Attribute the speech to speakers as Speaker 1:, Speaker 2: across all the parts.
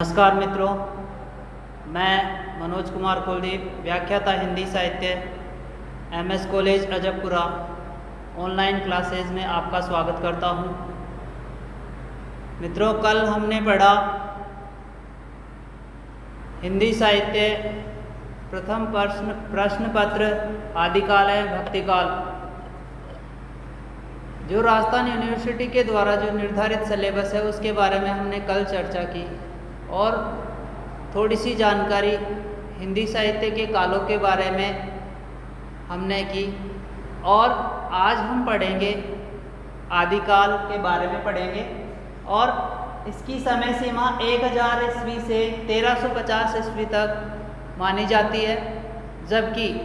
Speaker 1: नमस्कार मित्रों, मैं मनोज कुमार कुलदीप, व्याख्याता हिंदी साहित्य, MS college Ajabpura online classes में आपका स्वागत करता हूं। मित्रों, कल हमने पढ़ा हिंदी साहित्य प्रथम प्रश्न पत्र आदिकाल है भक्तिकाल, जो राजस्थान यूनिवर्सिटी के द्वारा जो निर्धारित सिलेबस है उसके बारे में हमने कल चर्चा की और थोड़ी सी जानकारी हिंदी साहित्य के कालों के बारे में हमने की। और आज हम पढ़ेंगे आदिकाल के बारे में पढ़ेंगे और इसकी समय सीमा 1000 ईस्वी से 1350 ईस्वी तक मानी जाती है, जबकि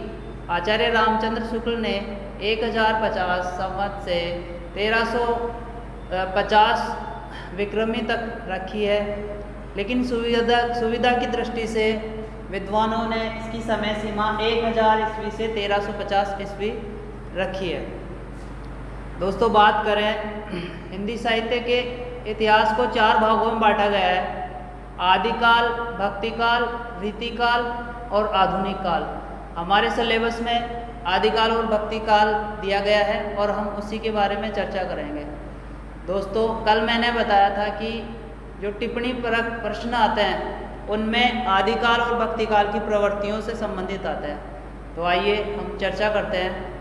Speaker 1: आचार्य रामचंद्र शुक्ल ने 1050 संवत से 1350 विक्रमी तक रखी है। लेकिन सुविधा की दृष्टि से विद्वानों ने इसकी समय सीमा 1000 ईस्वी से 1350 ईस्वी रखी है। दोस्तों, बात करें हिंदी साहित्य के इतिहास को 4 भागों में बांटा गया है: आदिकाल, भक्तिकाल, रीतिकाल और आधुनिक काल। हमारे सिलेबस में आदिकाल और भक्तिकाल दिया गया है और हम उसी के बारे में चर्चा करेंगे। दोस्तों, कल मैंने बताया था कि जो टिप्पणी परक प्रश्न आते हैं उनमें आदिकाल और भक्तिकाल की प्रवृत्तियों से संबंधित आते हैं। तो आइए हम चर्चा करते हैं।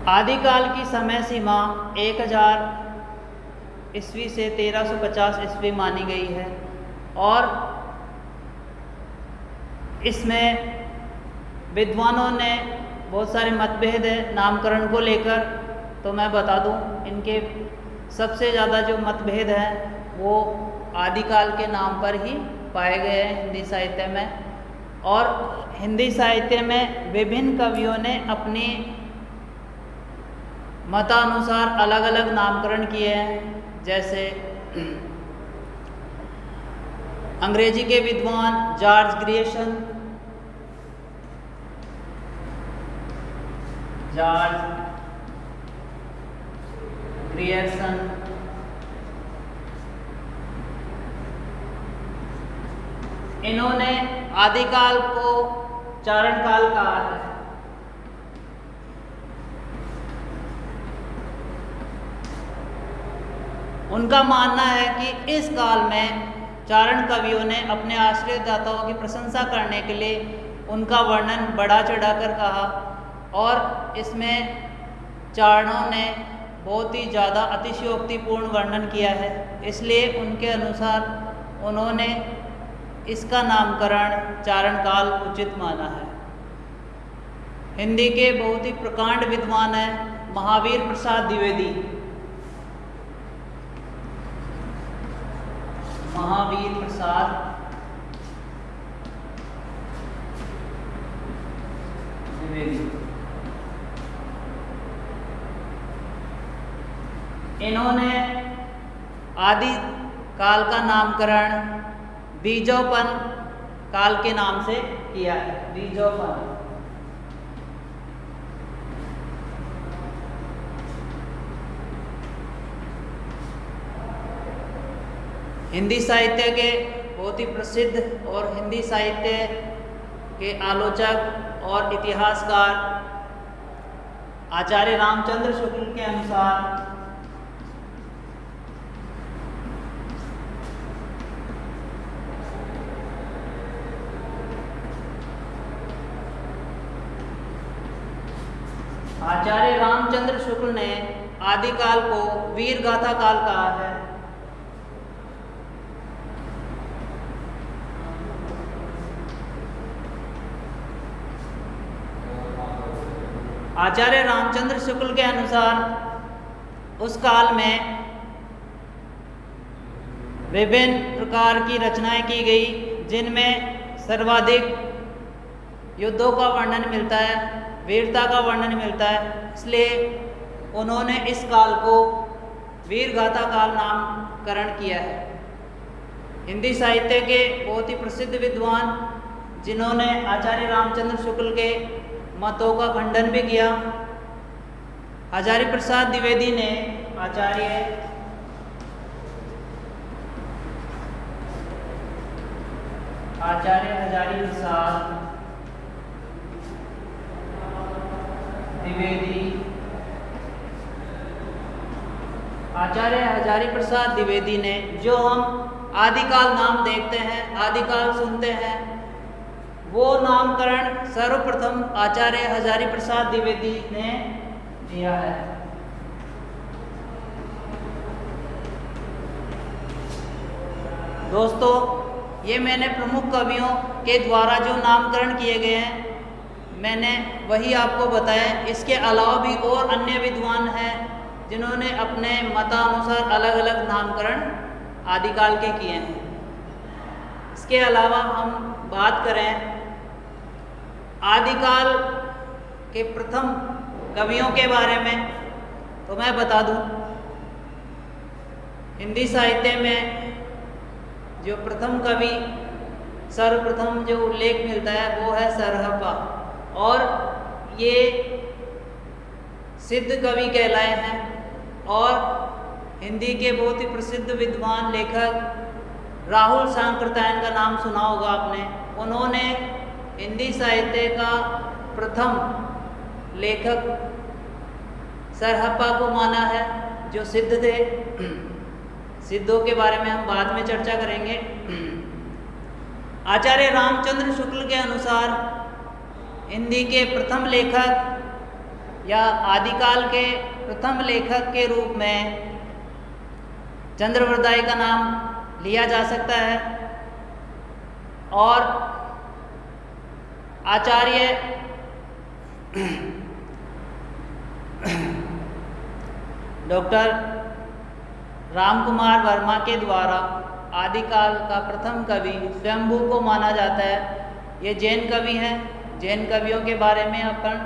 Speaker 1: आदिकाल की समय सीमा 1000 ईस्वी से 1350 ईस्वी मानी गई है और इसमें विद्वानों ने बहुत सारे मतभेद है नामकरण को लेकर। तो मैं बता दूं, इनके सबसे ज़्यादा जो मतभेद हैं वो आदिकाल के नाम पर ही पाए गए हैं हिंदी साहित्य में। और हिंदी साहित्य में विभिन्न कवियों ने अपनी मतानुसार अलग अलग नामकरण किए हैं। जैसे अंग्रेजी के विद्वान जॉर्ज ग्रियर्सन, इन्होंने आदिकाल को चारण काल कहा है। उनका मानना है कि इस काल में चारण कवियों ने अपने आश्रयदाताओं की प्रशंसा करने के लिए उनका वर्णन बढ़ा चढ़ाकर कहा और इसमें चारणों ने बहुत ही ज़्यादा अतिशयोक्तिपूर्ण वर्णन किया है। इसलिए उनके अनुसार उन्होंने इसका नामकरण चारण काल उचित माना है। हिंदी के बहुत ही प्रकांड विद्वान हैं महावीर प्रसाद द्विवेदी। इन्होंने आदि काल का नामकरण बीजोपन काल के नाम से किया है। बीजोपन हिंदी साहित्य के बहुत ही प्रसिद्ध और हिंदी साहित्य के आलोचक और इतिहासकार आचार्य रामचंद्र शुक्ल के अनुसार आचार्य रामचंद्र शुक्ल ने आदिकाल को वीर गाथा काल कहा है। आचार्य रामचंद्र शुक्ल के अनुसार उस काल में विभिन्न प्रकार की रचनाएं की गई, जिनमें सर्वाधिक युद्धों का वर्णन मिलता है, वीरता का वर्णन मिलता है। इसलिए उन्होंने इस काल को वीर गाथा काल नामकरण किया है। हिंदी साहित्य के बहुत ही प्रसिद्ध विद्वान जिन्होंने आचार्य रामचंद्र शुक्ल के मतों का खंडन भी किया, हजारी प्रसाद द्विवेदी ने आचार्य हजारी प्रसाद द्विवेदी। आचार्य हजारी प्रसाद द्विवेदी ने, जो हम आदिकाल नाम देखते हैं, आदिकाल सुनते हैं, वो नामकरण सर्वप्रथम आचार्य हजारी प्रसाद द्विवेदी ने दिया है। दोस्तों, ये मैंने प्रमुख कवियों के द्वारा जो नामकरण किए गए हैं, मैंने वही आपको बताया। इसके अलावा भी और अन्य विद्वान हैं जिन्होंने अपने मतानुसार अलग अलग नामकरण आदिकाल के किए हैं। इसके अलावा हम बात करें आदिकाल के प्रथम कवियों के बारे में, तो मैं बता दूं, हिंदी साहित्य में जो प्रथम कवि, सर्वप्रथम जो उल्लेख मिलता है वो है सरहप्पा, और ये सिद्ध कवि कहलाए हैं। और हिंदी के बहुत ही प्रसिद्ध विद्वान लेखक राहुल सांकृत्यायन का नाम सुना होगा आपने। उन्होंने हिंदी साहित्य का प्रथम लेखक सरहप्पा को माना है, जो सिद्ध थे। सिद्धों के बारे में हम बाद में चर्चा करेंगे। आचार्य रामचंद्र शुक्ल के अनुसार हिंदी के प्रथम लेखक या आदिकाल के प्रथम लेखक के रूप में चंद्रवरदाई का नाम लिया जा सकता है। और आचार्य डॉक्टर रामकुमार वर्मा के द्वारा आदिकाल का प्रथम कवि स्वयंभू को माना जाता है। ये जैन कवि हैं। जैन कवियों के बारे में अपन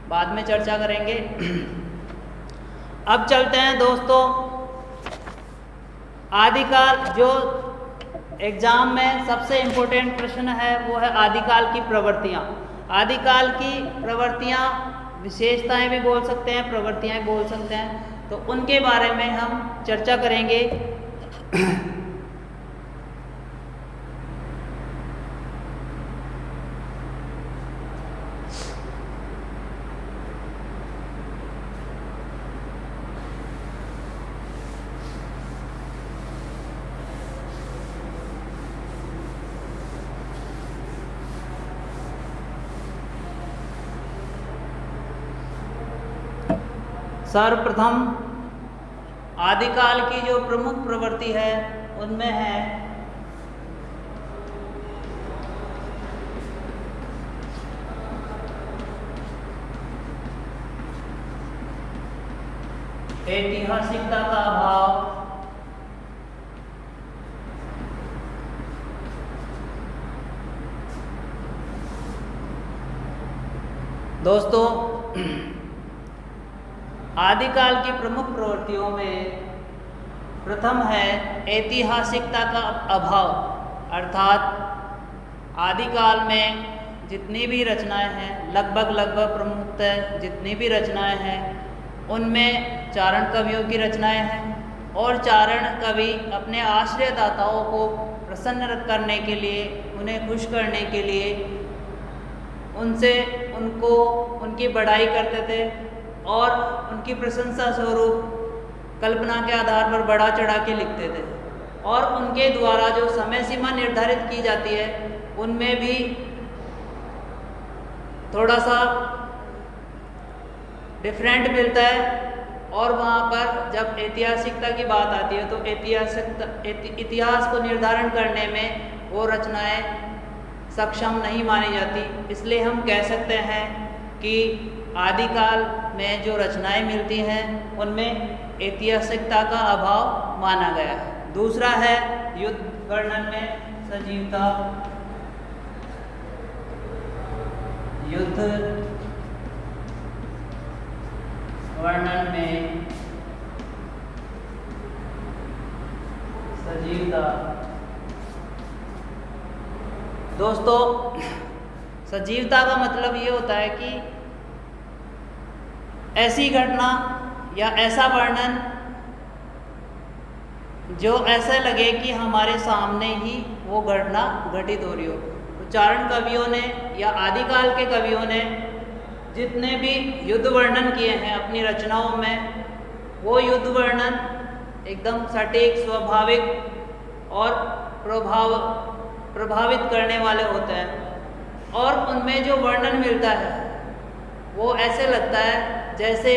Speaker 1: बाद में चर्चा करेंगे। अब चलते हैं दोस्तों, आदिकाल जो एग्जाम में सबसे इम्पोर्टेंट प्रश्न है वो है आदिकाल की प्रवृत्तियाँ। आदिकाल की प्रवृत्तियाँ, विशेषताएं भी बोल सकते हैं, प्रवृत्तियाँ भी बोल सकते हैं, तो उनके बारे में हम चर्चा करेंगे। सर्वप्रथम आदिकाल की जो प्रमुख प्रवृत्ति है उनमें है ऐतिहासिकता का अभाव, दोस्तों आदिकाल की प्रमुख प्रवृत्तियों में प्रथम है ऐतिहासिकता का अभाव। अर्थात आदिकाल में जितनी भी रचनाएं हैं, लगभग प्रमुखतः जितनी भी रचनाएं हैं, उनमें चारण कवियों की रचनाएं हैं। और चारण कवि अपने आश्रयदाताओं को प्रसन्न करने के लिए, उन्हें खुश करने के लिए उनकी बड़ाई करते थे और उनकी प्रशंसा स्वरूप कल्पना के आधार पर बढ़ा चढ़ा के लिखते थे। और उनके द्वारा जो समय सीमा निर्धारित की जाती है उनमें भी थोड़ा सा डिफरेंट मिलता है। और वहाँ पर जब ऐतिहासिकता की बात आती है तो इतिहास को निर्धारण करने में वो रचनाएं सक्षम नहीं मानी जाती। इसलिए हम कह सकते हैं कि आदिकाल में जो रचनाएं मिलती हैं उनमें ऐतिहासिकता का अभाव माना गया है। दूसरा है युद्ध वर्णन में सजीवता। युद्ध वर्णन में सजीवता। दोस्तों सजीवता का मतलब ये होता है कि ऐसी घटना या ऐसा वर्णन जो ऐसा लगे कि हमारे सामने ही वो घटना घटित हो रही हो। तो चारण कवियों ने या आदिकाल के कवियों ने जितने भी युद्ध वर्णन किए हैं अपनी रचनाओं में, वो युद्ध वर्णन एकदम सटीक, स्वाभाविक और प्रभावित करने वाले होते हैं। और उनमें जो वर्णन मिलता है वो ऐसे लगता है जैसे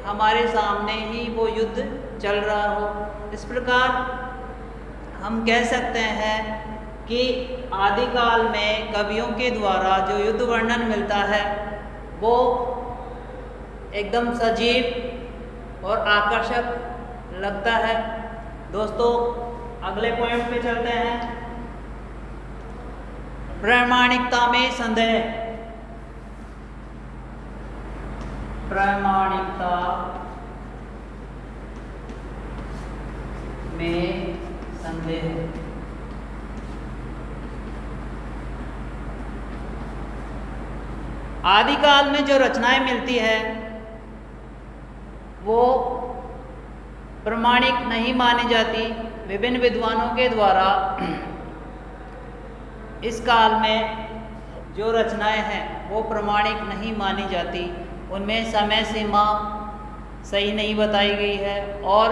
Speaker 1: हमारे सामने ही वो युद्ध चल रहा हो। इस प्रकार हम कह सकते हैं कि आदिकाल में कवियों के द्वारा जो युद्ध वर्णन मिलता है वो एकदम सजीव और आकर्षक लगता है। दोस्तों अगले पॉइंट पे चलते हैं, प्रामाणिकता में संदेह। प्रामाणिकता में संदेह। आदिकाल में जो रचनाएं मिलती है वो प्रमाणिक नहीं मानी जाती। विभिन्न विद्वानों के द्वारा इस काल में जो रचनाएं हैं वो प्रमाणिक नहीं मानी जाती। उनमें समय सीमा सही नहीं बताई गई है और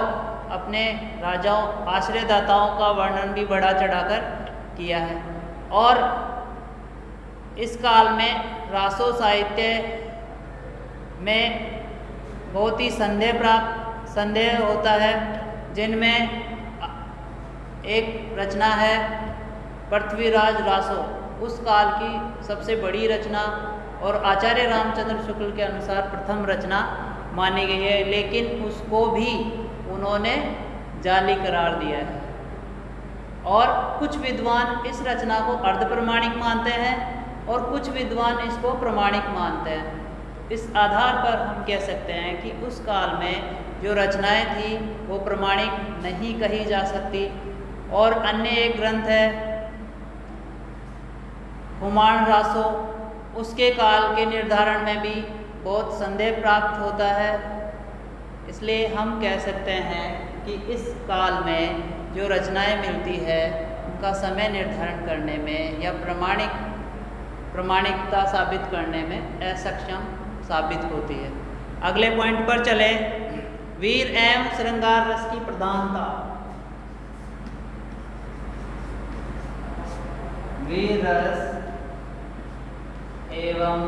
Speaker 1: अपने राजाओं, आश्रयदाताओं का वर्णन भी बढ़ा चढ़ाकर किया है। और इस काल में रासो साहित्य में बहुत ही संदेह होता है, जिनमें एक रचना है पृथ्वीराज रासो, उस काल की सबसे बड़ी रचना और आचार्य रामचंद्र शुक्ल के अनुसार प्रथम रचना मानी गई है, लेकिन उसको भी उन्होंने जाली करार दिया है। और कुछ विद्वान इस रचना को अर्ध प्रमाणिक मानते हैं और कुछ विद्वान इसको प्रमाणिक मानते हैं। इस आधार पर हम कह सकते हैं कि उस काल में जो रचनाएं थी वो प्रमाणिक नहीं कही जा सकती। और अन्य एक ग्रंथ है कुमार रासो, उसके काल के निर्धारण में भी बहुत संदेह प्राप्त होता है। इसलिए हम कह सकते हैं कि इस काल में जो रचनाएं मिलती है उनका समय निर्धारण करने में या प्रमाणिकता साबित करने में असक्षम साबित होती है। अगले पॉइंट पर चले, वीर एवं श्रृंगार रस की प्रधानता। वीर रस एवं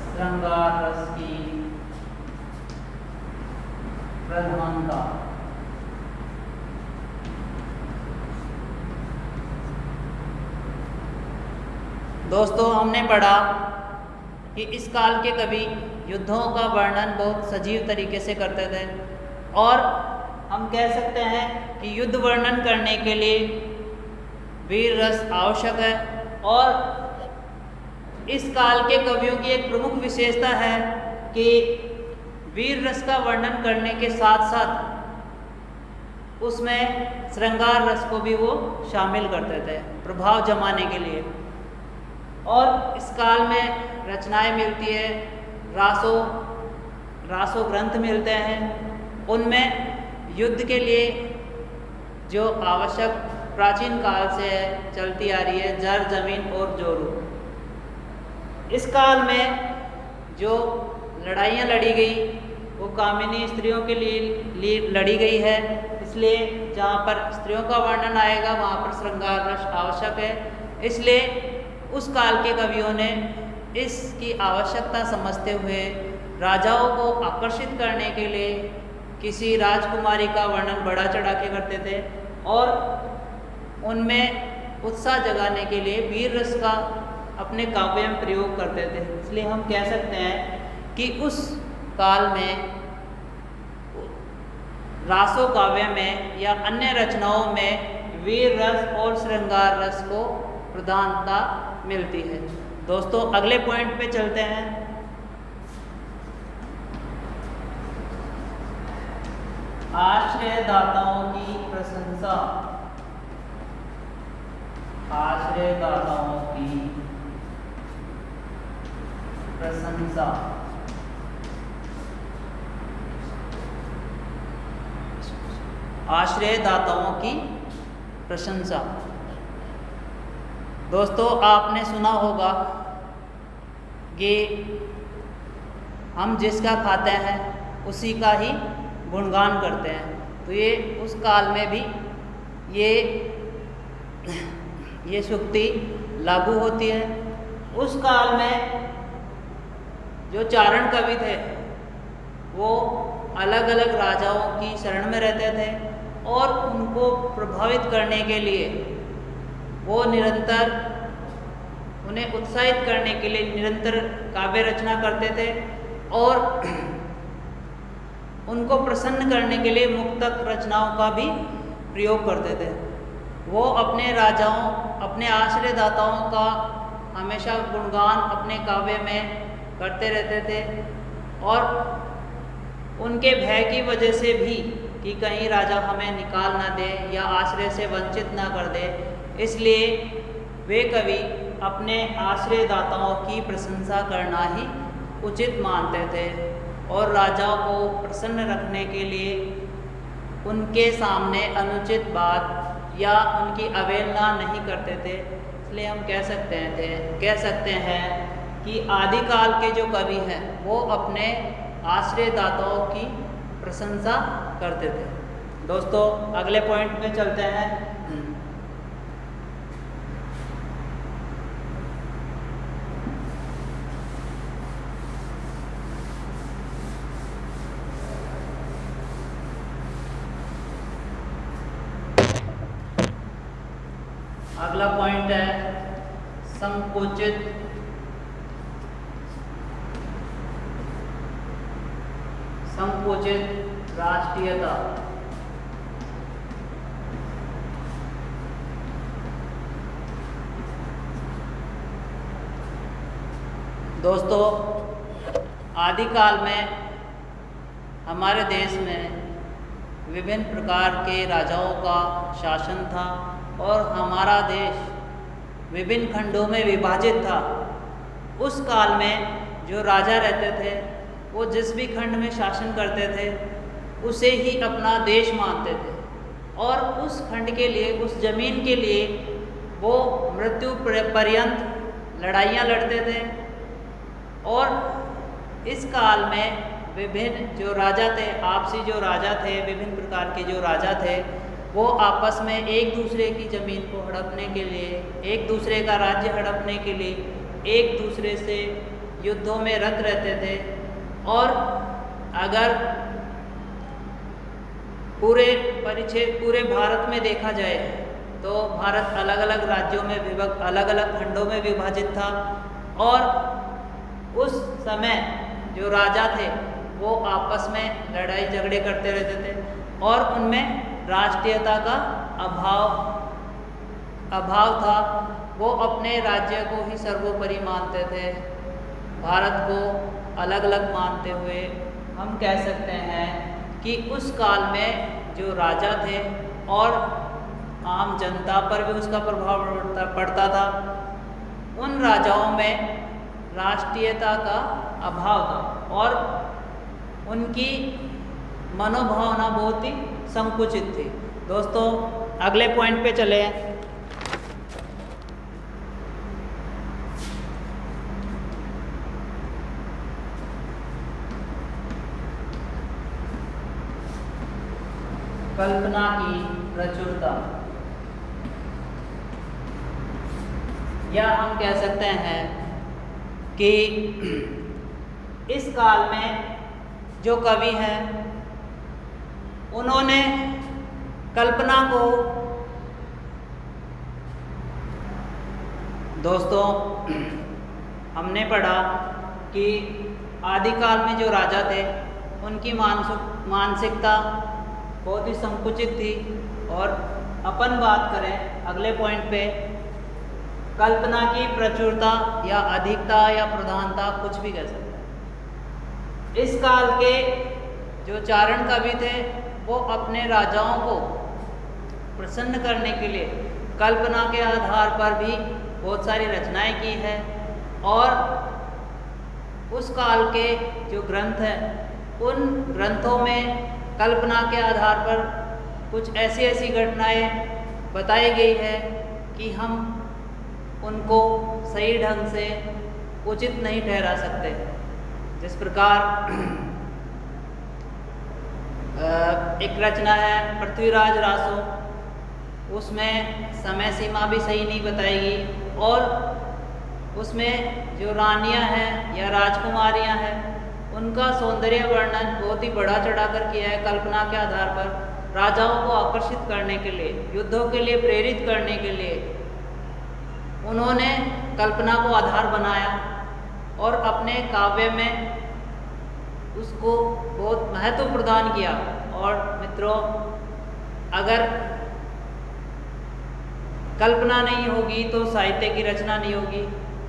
Speaker 1: श्रृंगार रस की प्रधानता। दोस्तों हमने पढ़ा कि इस काल के कवि युद्धों का वर्णन बहुत सजीव तरीके से करते थे और हम कह सकते हैं कि युद्ध वर्णन करने के लिए वीर रस आवश्यक है। और इस काल के कवियों की एक प्रमुख विशेषता है कि वीर रस का वर्णन करने के साथ साथ उसमें श्रृंगार रस को भी वो शामिल करते थे प्रभाव जमाने के लिए। और इस काल में रचनाएं मिलती है, रासो ग्रंथ मिलते हैं, उनमें युद्ध के लिए जो आवश्यक प्राचीन काल से चलती आ रही है जर, जमीन और जोरू। इस काल में जो लड़ाइयाँ लड़ी गई वो कामिनी स्त्रियों के लिए लड़ी गई है, इसलिए जहाँ पर स्त्रियों का वर्णन आएगा वहाँ पर श्रृंगार रस आवश्यक है। इसलिए उस काल के कवियों ने इसकी आवश्यकता समझते हुए राजाओं को आकर्षित करने के लिए किसी राजकुमारी का वर्णन बढ़ा चढ़ा के करते थे और उनमें उत्साह जगाने के लिए वीर रस का अपने काव्य में प्रयोग करते थे। इसलिए हम कह सकते हैं कि उस काल में रासो काव्य में या अन्य रचनाओं में वीर रस और श्रृंगार रस को प्रधानता मिलती है। दोस्तों अगले पॉइंट पे चलते हैं, आश्रयदाताओं की प्रशंसा। आश्रयदाताओं की प्रशंसा। आश्रयदाताओं की प्रशंसा। दोस्तों, आपने सुना होगा कि हम जिसका खाते हैं उसी का ही गुणगान करते हैं। तो ये उस काल में भी ये सूक्ति लागू होती है। उस काल में जो चारण कवि थे वो अलग अलग राजाओं की शरण में रहते थे और उनको प्रभावित करने के लिए वो निरंतर उन्हें उत्साहित करने के लिए निरंतर काव्य रचना करते थे और उनको प्रसन्न करने के लिए मुक्तक रचनाओं का भी प्रयोग करते थे। वो अपने राजाओं, अपने आश्रयदाताओं का हमेशा गुणगान अपने काव्य में करते रहते थे और उनके भय की वजह से भी कि कहीं राजा हमें निकाल ना दे या आश्रय से वंचित ना कर दे, इसलिए वे कवि अपने आश्रयदाताओं की प्रशंसा करना ही उचित मानते थे और राजाओं को प्रसन्न रखने के लिए उनके सामने अनुचित बात या उनकी अवहेलना नहीं करते थे। इसलिए हम कह सकते हैं कि आदिकाल के जो कवि हैं वो अपने आश्रयदाताओं की प्रशंसा करते थे। दोस्तों, अगले पॉइंट में चलते हैं। अगला पॉइंट है संकुचित राष्ट्रीयता। दोस्तों, आदिकाल में हमारे देश में विभिन्न प्रकार के राजाओं का शासन था और हमारा देश विभिन्न खंडों में विभाजित था। उस काल में जो राजा रहते थे वो जिस भी खंड में शासन करते थे उसे ही अपना देश मानते थे और उस खंड के लिए, उस जमीन के लिए वो मृत्यु पर्यंत लड़ाइयाँ लड़ते थे। और इस काल में विभिन्न जो राजा थे, आपसी जो राजा थे, विभिन्न प्रकार के जो राजा थे, वो आपस में एक दूसरे की ज़मीन को हड़पने के लिए, एक दूसरे का राज्य हड़पने के लिए एक दूसरे से युद्धों में रत रहते थे। और अगर पूरे भारत में देखा जाए तो भारत अलग अलग राज्यों में अलग अलग खंडों में विभाजित था और उस समय जो राजा थे वो आपस में लड़ाई झगड़े करते रहते थे और उनमें राष्ट्रीयता का अभाव था। वो अपने राज्य को ही सर्वोपरि मानते थे। भारत को अलग अलग मानते हुए हम कह सकते हैं कि उस काल में जो राजा थे और आम जनता पर भी उसका प्रभाव पड़ता था, उन राजाओं में राष्ट्रीयता का अभाव था और उनकी मनोभावना बहुत ही संकुचित थी। दोस्तों, अगले पॉइंट पे चले। कल्पना की प्रचुरता, या हम कह सकते हैं कि इस काल में जो कवि हैं उन्होंने कल्पना को, दोस्तों हमने पढ़ा कि आदिकाल में जो राजा थे उनकी मानसिकता बहुत ही संकुचित थी। और अपन बात करें अगले पॉइंट पे, कल्पना की प्रचुरता या अधिकता या प्रधानता, कुछ भी कह सकते हैं। इस काल के जो चारण कवि थे वो अपने राजाओं को प्रसन्न करने के लिए कल्पना के आधार पर भी बहुत सारी रचनाएं की हैं और उस काल के जो ग्रंथ हैं उन ग्रंथों में कल्पना के आधार पर कुछ ऐसी ऐसी घटनाएं बताई गई है कि हम उनको सही ढंग से उचित नहीं ठहरा सकते। जिस प्रकार एक रचना है पृथ्वीराज रासो, उसमें समय सीमा भी सही नहीं बताई गई और उसमें जो रानियां हैं या राजकुमारियां हैं उनका सौंदर्य वर्णन बहुत ही बढ़ा चढ़ा कर किया है कल्पना के आधार पर, राजाओं को आकर्षित करने के लिए, युद्धों के लिए प्रेरित करने के लिए उन्होंने कल्पना को आधार बनाया और अपने काव्य में उसको बहुत महत्व प्रदान किया। और मित्रों, अगर कल्पना नहीं होगी तो साहित्य की रचना नहीं होगी।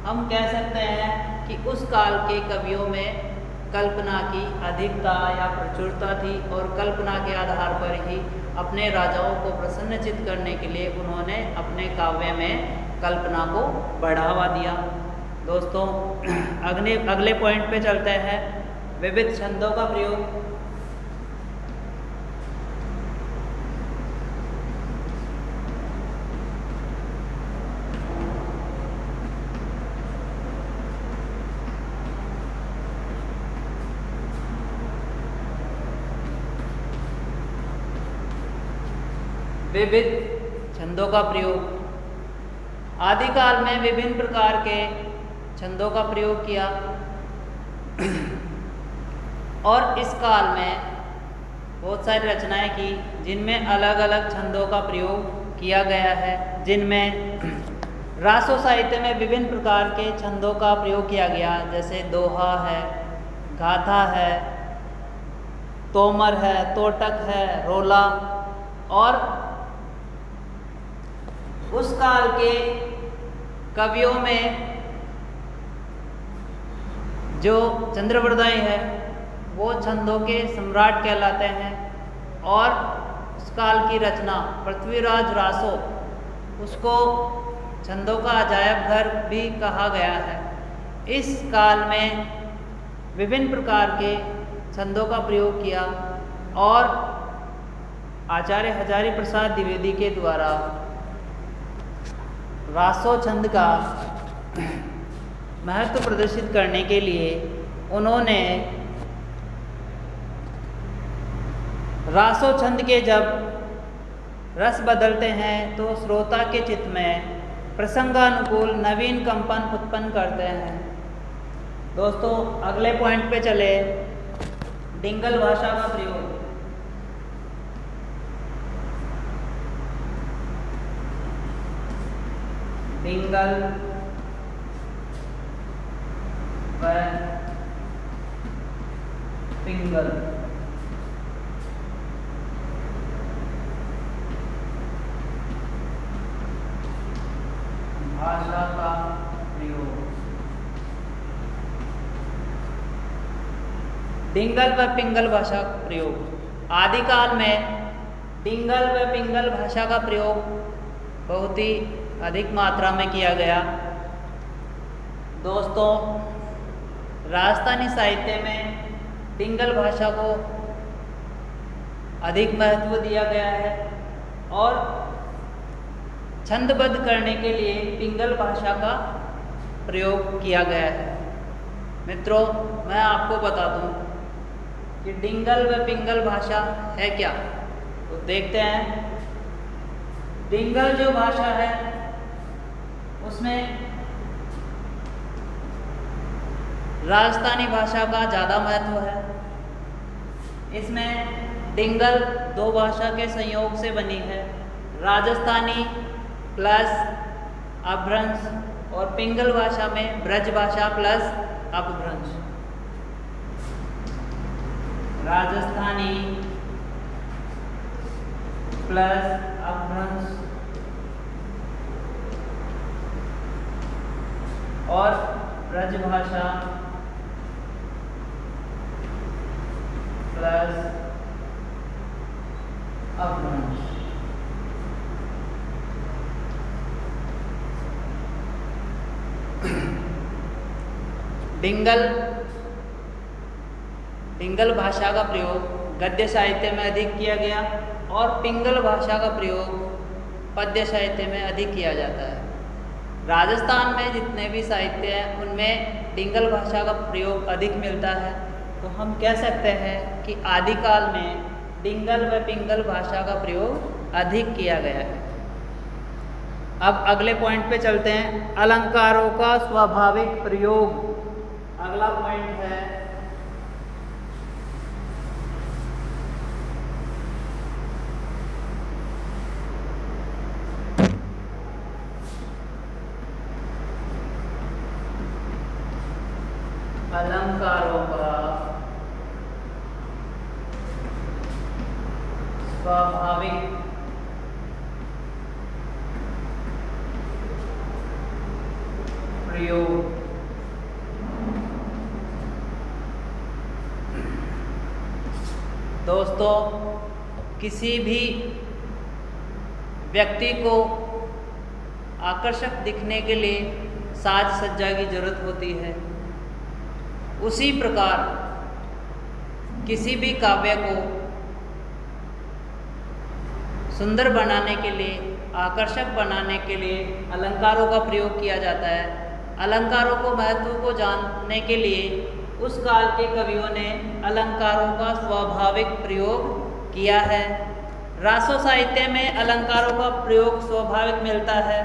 Speaker 1: हम कह सकते हैं कि उस काल के कवियों में कल्पना की अधिकता या प्रचुरता थी और कल्पना के आधार पर ही अपने राजाओं को प्रसन्नचित करने के लिए उन्होंने अपने काव्य में कल्पना को बढ़ावा दिया। दोस्तों, अगले पॉइंट पे चलते हैं, विविध छंदों का प्रयोग। विविध छंदों का प्रयोग। आदिकाल में विभिन्न प्रकार के छंदों का प्रयोग किया और इस काल में बहुत सारी रचनाएं की जिनमें अलग अलग छंदों का प्रयोग किया गया है, जिनमें रासो साहित्य में विभिन्न प्रकार के छंदों का प्रयोग किया गया, जैसे दोहा है, गाथा है, तोमर है, तोटक है, रोला। और उस काल के कवियों में जो चंद्रवरदाई है वो छंदों के सम्राट कहलाते हैं और उस काल की रचना पृथ्वीराज रासो, उसको छंदों का अजायब घर भी कहा गया है। इस काल में विभिन्न प्रकार के छंदों का प्रयोग किया और आचार्य हजारी प्रसाद द्विवेदी के द्वारा रासो छंद का महत्व प्रदर्शित करने के लिए उन्होंने रासो छंद के जब रस बदलते हैं तो श्रोता के चित्त में प्रसंगानुकूल नवीन कंपन उत्पन्न करते हैं। दोस्तों, अगले पॉइंट पे चले, डिंगल भाषा का प्रयोग। डिंगल व पिंगल भाषा का प्रयोग। डिंगल व पिंगल भाषा का प्रयोग। आदिकाल में डिंगल व पिंगल भाषा का प्रयोग बहुत ही अधिक मात्रा में किया गया। दोस्तों, राजस्थानी साहित्य में डिंगल भाषा को अधिक महत्व दिया गया है और छंदबद्ध करने के लिए पिंगल भाषा का प्रयोग किया गया है। मित्रों, मैं आपको बता दूं कि डिंगल व पिंगल भाषा है क्या, तो देखते हैं। डिंगल जो भाषा है उसमें राजस्थानी भाषा का ज़्यादा महत्व है। इसमें डिंगल दो भाषा के संयोग से बनी है, राजस्थानी प्लस अपभ्रंश, और पिंगल भाषा में ब्रज भाषा प्लस अपभ्रंश। राजस्थानी प्लस अपभ्रंश और ब्रज भाषा प्लस अपभ्रंश। डिंगल भाषा का प्रयोग गद्य साहित्य में अधिक किया गया और पिंगल भाषा का प्रयोग पद्य साहित्य में अधिक किया जाता है। राजस्थान में जितने भी साहित्य हैं उनमें डिंगल भाषा का प्रयोग अधिक मिलता है। तो हम कह सकते हैं कि आदिकाल में डिंगल व पिंगल भाषा का प्रयोग अधिक किया गया है। अब अगले पॉइंट पे चलते हैं, अलंकारों का स्वाभाविक प्रयोग। अगला पॉइंट है अलंकारों का स्वाभाविक प्रयोग। दोस्तों, किसी भी व्यक्ति को आकर्षक दिखने के लिए साज सज्जा की जरूरत होती है। उसी प्रकार किसी भी काव्य को सुंदर बनाने के लिए, आकर्षक बनाने के लिए अलंकारों का प्रयोग किया जाता है। अलंकारों को महत्व को जानने के लिए उस काल के कवियों ने अलंकारों का स्वाभाविक प्रयोग किया है। रासो साहित्य में अलंकारों का प्रयोग स्वाभाविक मिलता है।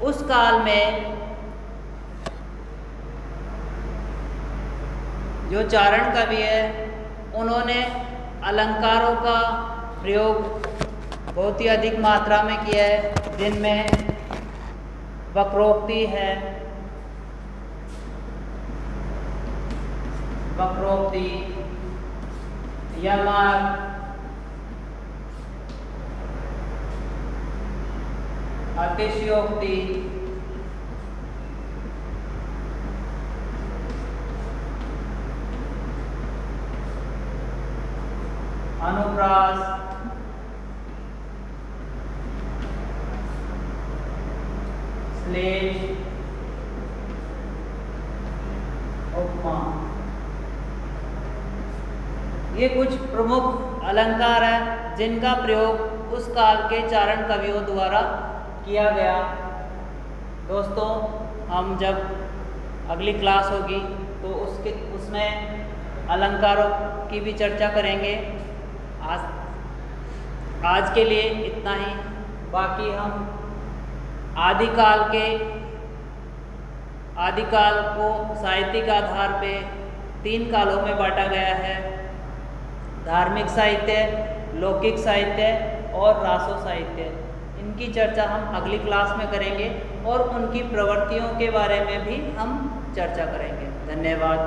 Speaker 1: उस काल में जो चारण कवि है उन्होंने अलंकारों का प्रयोग बहुत ही अधिक मात्रा में किया है, जिनमें वक्रोक्ति है, वक्रोक्ति, यमक, अतिशयोक्ति, अनुप्रास, श्लेष, उपमा। ये कुछ प्रमुख अलंकार हैं जिनका प्रयोग उस काल के चारण कवियों द्वारा किया गया। दोस्तों, हम जब अगली क्लास होगी तो उसमें अलंकारों की भी चर्चा करेंगे। आज के लिए इतना ही। बाकी हम आदिकाल को साहित्यिक आधार पे 3 कालों में बांटा गया है: धार्मिक साहित्य, लौकिक साहित्य और रासो साहित्य। इनकी चर्चा हम अगली क्लास में करेंगे और उनकी प्रवृत्तियों के बारे में भी हम चर्चा करेंगे। धन्यवाद।